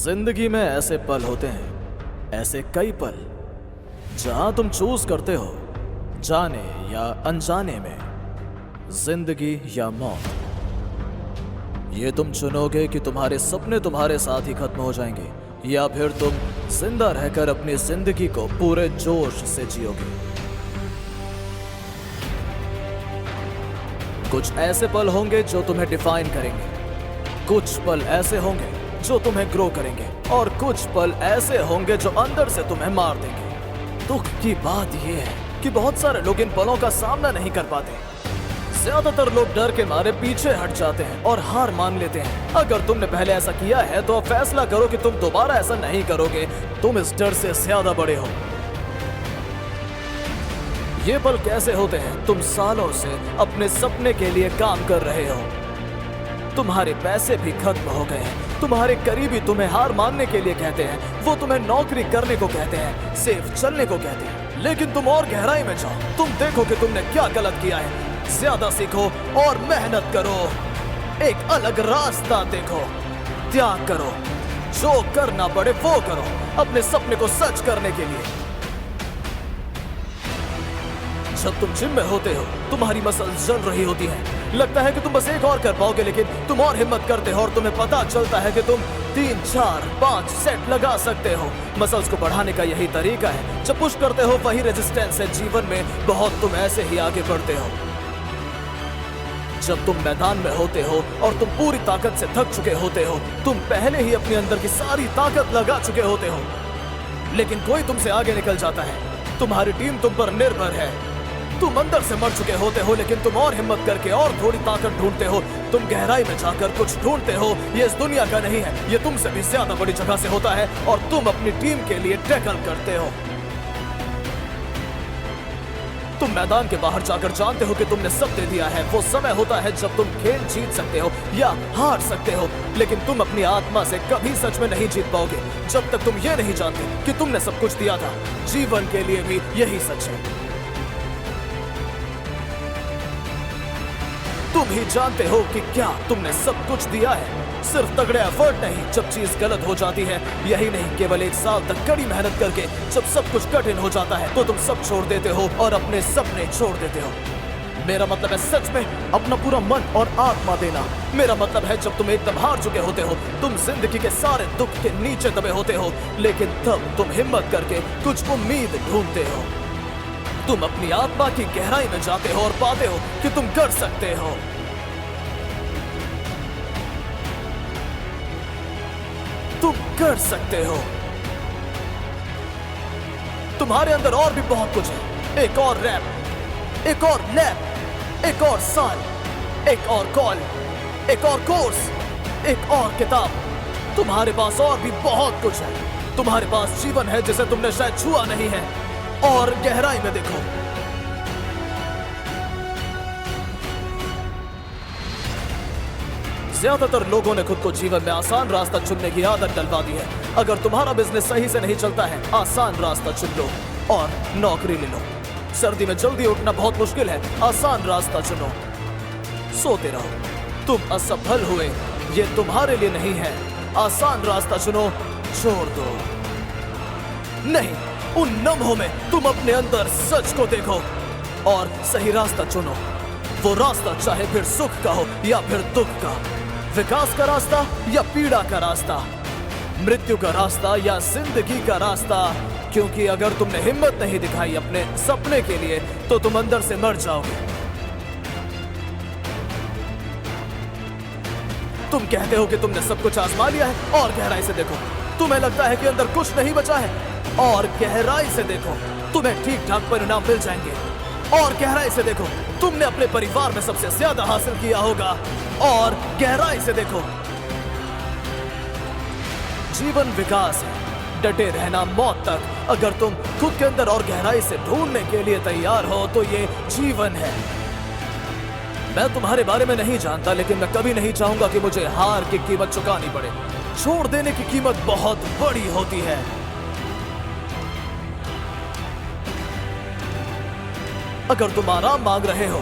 जिंदगी में ऐसे पल होते हैं, ऐसे कई पल जहां तुम चूज करते हो जाने या अनजाने में, जिंदगी या मौत। ये तुम चुनोगे कि तुम्हारे सपने तुम्हारे साथ ही खत्म हो जाएंगे या फिर तुम जिंदा रहकर अपनी जिंदगी को पूरे जोश से जियोगे। कुछ ऐसे पल होंगे जो तुम्हें डिफाइन करेंगे, कुछ पल ऐसे होंगे जो तुम्हें ग्रो करेंगे और कुछ पल ऐसे होंगे जो अंदर से तुम्हें मार देंगे। दुख की बात यह है कि बहुत सारे लोग इन पलों का सामना नहीं कर पाते। ज्यादातर लोग डर के मारे पीछे हट जाते हैं और हार मान लेते हैं। अगर तुमने पहले ऐसा किया है तो अब फैसला करो कि तुम दोबारा ऐसा नहीं करोगे। तुम इस डर से ज्यादा बड़े हो। ये पल कैसे होते हैं? तुम सालों से अपने सपने के लिए काम कर रहे हो, तुम्हारे पैसे भी खत्म हो गए हैं, तुम्हारे करीबी तुम्हें हार मानने के लिए कहते हैं, वो तुम्हें नौकरी करने को कहते हैं, सेफ चलने को कहते हैं, लेकिन तुम और गहराई में जाओ, तुम देखो कि तुमने क्या गलत किया है। ज्यादा सीखो और मेहनत करो, एक अलग रास्ता देखो, त्याग करो, जो करना पड़े वो करो अपने सपने को सच करने के लिए। जब तुम जिम में होते हो, तुम्हारी मसल्स जल रही होती हैं, लगता है कि तुम बस एक और कर पाओगे, लेकिन तुम और हिम्मत करते हो और तुम्हें पता चलता है कि तुम 3, 4, 5 सेट लगा सकते हो। मसल्स को बढ़ाने का यही तरीका है। जब पुश करते हो वही रेजिस्टेंस है जीवन में, बहुत तुम ऐसे ही आगे बढ़ते हो। जब तुम मैदान में होते हो और तुम पूरी ताकत से थक चुके होते हो, तुम पहले ही अपने अंदर की सारी ताकत लगा चुके होते हो, लेकिन कोई तुमसे आगे निकल जाता है। तुम्हारी टीम तुम पर निर्भर है। तुम अंदर से मर चुके होते हो, लेकिन तुम और हिम्मत करके और थोड़ी ताकत ढूंढते हो। तुम गहराई में जाकर कुछ ढूंढते हो। ये इस दुनिया का नहीं है, ये तुमसे भी ज्यादा बड़ी जगह से होता है और तुम अपनी टीम के लिए टैकल करते हो। तुम मैदान के बाहर जाकर जानते हो कि तुमने सब दे दिया है। वो समय होता है जब तुम खेल जीत सकते हो या हार सकते हो, लेकिन तुम अपनी आत्मा से कभी सच में नहीं जीत पाओगे जब तक तुम ये नहीं जानते कि तुमने सब कुछ दिया था। जीवन के लिए भी यही सच है। तुम ही जानते हो कि क्या तुमने सब कुछ दिया है, सिर्फ तगड़े एफर्ट नहीं। जब चीज गलत हो जाती है, यही नहीं केवल 1 साल तक कड़ी मेहनत करके जब सब कुछ कठिन हो जाता है तो तुम सब छोड़ देते हो और अपने सपने छोड़ देते हो। मेरा मतलब है सच में अपना पूरा मन और आत्मा देना। मेरा मतलब है जब तुम एकदम हार चुके होते हो, तुम जिंदगी के सारे दुख के नीचे दबे होते हो, लेकिन तब तुम हिम्मत करके कुछ उम्मीद ढूंढते हो। तुम अपनी आत्मा की गहराई में जाते हो और पाते हो कि तुम कर सकते हो। तुम कर सकते हो। तुम्हारे अंदर और भी बहुत कुछ है। एक और रैप, एक और लैब, एक और साल, एक और कॉल, एक और कोर्स, एक और किताब। तुम्हारे पास और भी बहुत कुछ है। तुम्हारे पास जीवन है जिसे तुमने शायद छुआ नहीं है। और गहराई में देखो, ज्यादातर लोगों ने खुद को जीवन में आसान रास्ता चुनने की आदत डलवा दी है। अगर तुम्हारा बिजनेस सही से नहीं चलता है, आसान रास्ता चुन लो और नौकरी ले लो। सर्दी में जल्दी उठना बहुत मुश्किल है, आसान रास्ता चुनो। सोते रहो, तुम असफल हुए, ये तुम्हारे लिए नहीं है। आसान रास्ता चुनो, छोड़ दो। नहीं, उन लम्हों में तुम अपने अंदर सच को देखो और सही रास्ता चुनो। वो रास्ता चाहे फिर सुख का हो या फिर दुख का, विकास का रास्ता या पीड़ा का रास्ता, मृत्यु का रास्ता या जिंदगी का रास्ता। क्योंकि अगर तुमने हिम्मत नहीं दिखाई अपने सपने के लिए तो तुम अंदर से मर जाओगे। तुम कहते हो कि तुमने सब कुछ आजमा लिया है और गहराई से देखो, तुम्हें लगता है कि अंदर कुछ नहीं बचा है। और गहराई से देखो, तुम्हें ठीक ठाक परिणाम मिल जाएंगे। और गहराई से देखो, तुमने अपने परिवार में सबसे ज्यादा हासिल किया होगा। और गहराई से देखो, जीवन विकास है, डटे रहना मौत तक। अगर तुम खुद के अंदर और गहराई से ढूंढने के लिए तैयार हो तो ये जीवन है। मैं तुम्हारे बारे में नहीं जानता, लेकिन मैं कभी नहीं चाहूंगा कि मुझे हार की कीमत चुकानी पड़े। छोड़ देने की कीमत बहुत बड़ी होती है। अगर तुम आराम मांग रहे हो,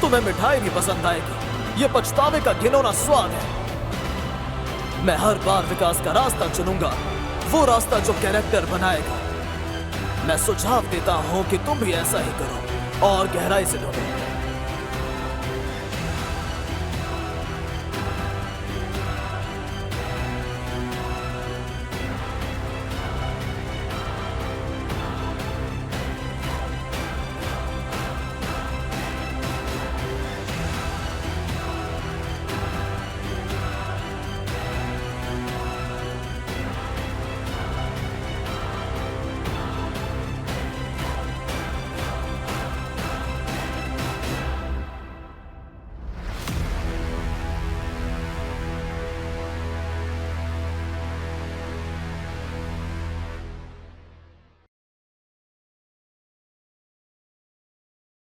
तुम्हें मिठाई भी पसंद आएगी। ये पछतावे का घिनौना स्वाद है। मैं हर बार विकास का रास्ता चुनूंगा, वो रास्ता जो कैरेक्टर बनाएगा। मैं सुझाव देता हूँ कि तुम भी ऐसा ही करो और गहराई से ढूंढो।